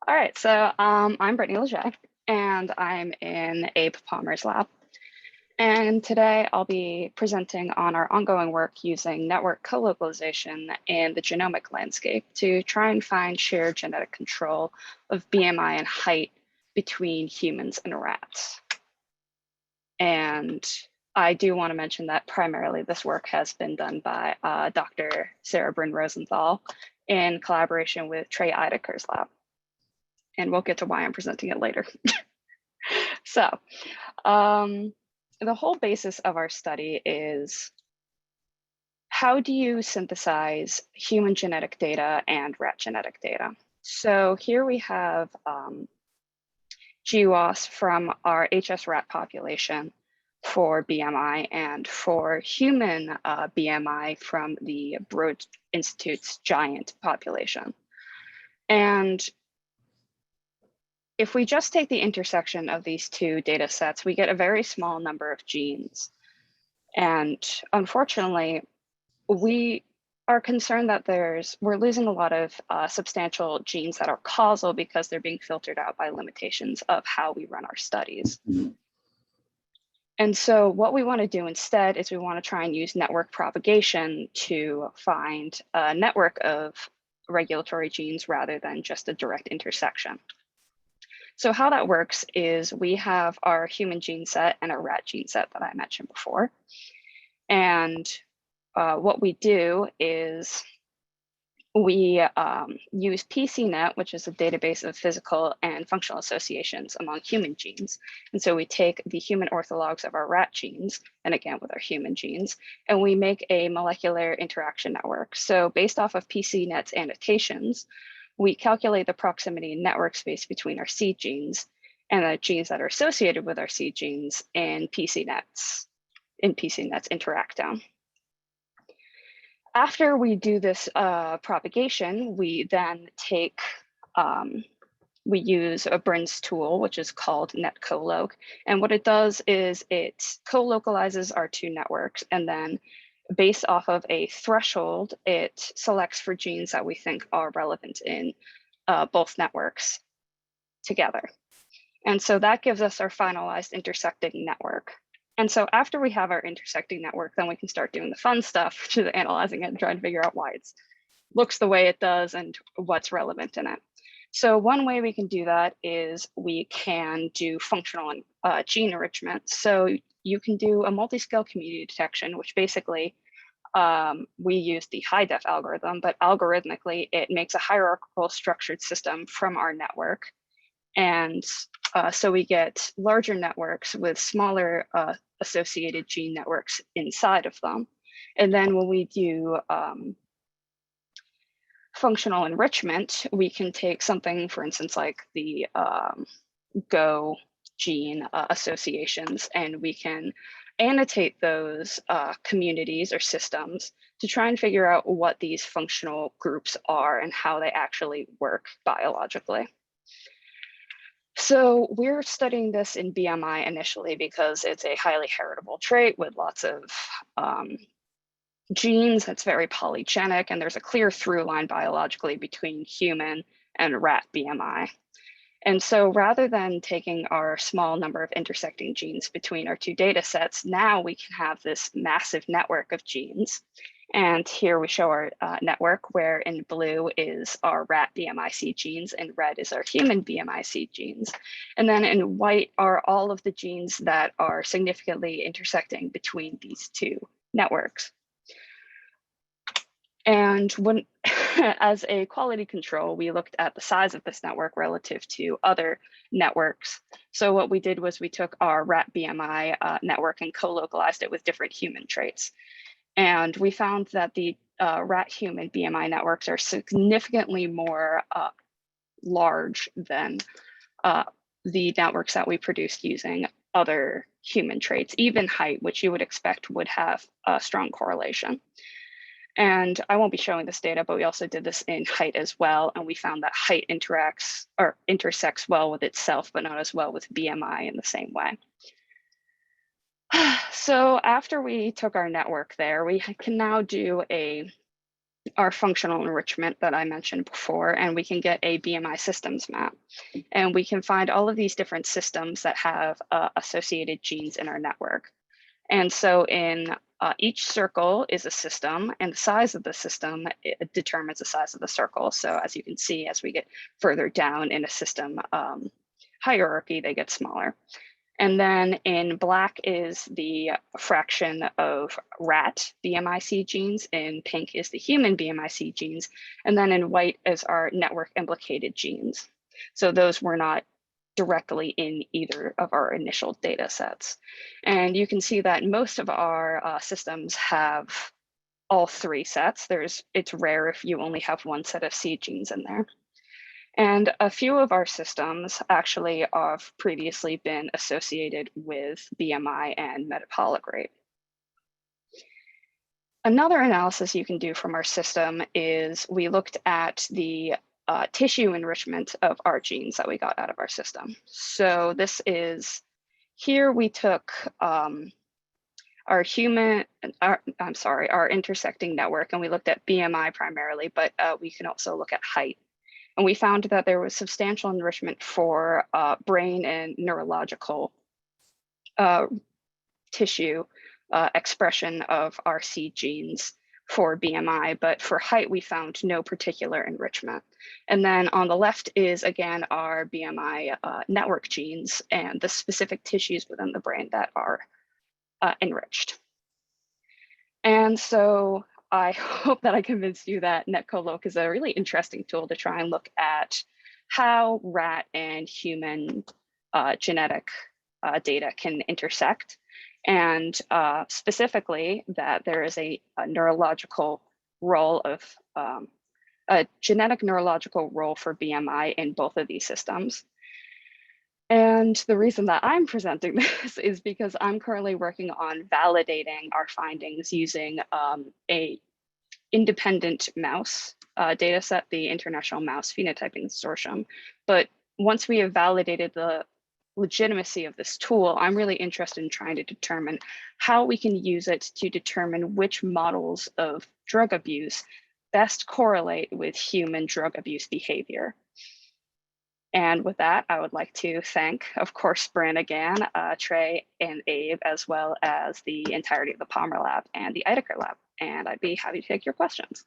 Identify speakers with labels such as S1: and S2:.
S1: All right, so I'm Brittany Leger, and I'm in Abe Palmer's lab. And today I'll be presenting on our ongoing work using network co-localization in the genomic landscape to try and find shared genetic control of BMI and height between humans and rats. And I do want to mention that primarily this work has been done by Dr. Sarah Bryn Rosenthal in collaboration with Trey Eideker's lab. And we'll get to why I'm presenting it later. So the whole basis of our study is how do you synthesize human genetic data and rat genetic data? So here we have GWAS from our HS rat population for BMI and for human BMI from the Broad Institute's giant population. And if we just take the intersection of these two data sets, we get a very small number of genes. And unfortunately, we are concerned that we're losing a lot of substantial genes that are causal because they're being filtered out by limitations of how we run our studies. And so what we want to do instead is we want to try and use network propagation to find a network of regulatory genes rather than just a direct intersection. So how that works is we have our human gene set and a rat gene set that I mentioned before. And what we do is we use PCNet, which is a database of physical and functional associations among human genes. And so we take the human orthologs of our rat genes, and again with our human genes, and we make a molecular interaction network. So based off of PCNet's annotations, we calculate the proximity network space between our seed genes and the genes that are associated with our seed genes in PCNet's interactome. After we do this propagation, we then take, we use a Bryn's tool, which is called netcolloc. And what it does is it co-localizes our two networks, and then based off of a threshold, it selects for genes that we think are relevant in both networks together. And so that gives us our finalized intersecting network. And so after we have our intersecting network, then we can start doing the fun stuff, which is analyzing it and trying to figure out why it looks the way it does and what's relevant in it. So one way we can do that is we can do functional and gene enrichment. So you can do a multi-scale community detection, which basically we use the high-def algorithm, but algorithmically it makes a hierarchical structured system from our network. And so we get larger networks with smaller associated gene networks inside of them. And then when we do functional enrichment, we can take something, for instance, like the Go gene associations, and we can annotate those communities or systems to try and figure out what these functional groups are and how they actually work biologically. So we're studying this in BMI initially because it's a highly heritable trait with lots of genes. It's very polygenic, and there's a clear through line biologically between human and rat BMI. And so rather than taking our small number of intersecting genes between our two data sets, now we can have this massive network of genes. And here we show our network, where in blue is our rat BMI seed genes and red is our human BMI seed genes. And then in white are all of the genes that are significantly intersecting between these two networks. And when, as a quality control, we looked at the size of this network relative to other networks. So what we did was we took our rat BMI network and co-localized it with different human traits. And we found that the rat human BMI networks are significantly more large than the networks that we produced using other human traits, even height, which you would expect would have a strong correlation. And I won't be showing this data, but we also did this in height as well. And we found that height intersects well with itself, but not as well with BMI in the same way. So after we took our network there, we can now do a our functional enrichment that I mentioned before, and we can get a BMI systems map. And we can find all of these different systems that have associated genes in our network. And so in each circle is a system, and the size of the system determines the size of the circle. So as you can see, as we get further down in a system hierarchy, they get smaller. And then in black is the fraction of rat BMIC genes, in pink is the human BMIC genes, and then in white is our network implicated genes. So those were not directly in either of our initial data sets. And you can see that most of our systems have all three sets. It's rare if you only have one set of seed genes in there. And a few of our systems actually have previously been associated with BMI and metabolic rate. Another analysis you can do from our system is we looked at the tissue enrichment of our genes that we got out of our system. So this is, here we took our intersecting network, and we looked at BMI primarily, but we can also look at height. And we found that there was substantial enrichment for brain and neurological tissue expression of our seed genes for BMI, but for height, we found no particular enrichment. And then on the left is, again, our BMI network genes and the specific tissues within the brain that are enriched. And so I hope that I convinced you that NetColoc is a really interesting tool to try and look at how rat and human genetic data can intersect, and specifically that there is a neurological role of a genetic neurological role for BMI in both of these systems. And the reason that I'm presenting this is because I'm currently working on validating our findings using a independent mouse data set, the International Mouse Phenotyping Consortium. But once we have validated the legitimacy of this tool, I'm really interested in trying to determine how we can use it to determine which models of drug abuse best correlate with human drug abuse behavior. And with that, I would like to thank, of course, Bryn again, Trey and Abe, as well as the entirety of the Palmer Lab and the Ideker Lab. And I'd be happy to take your questions.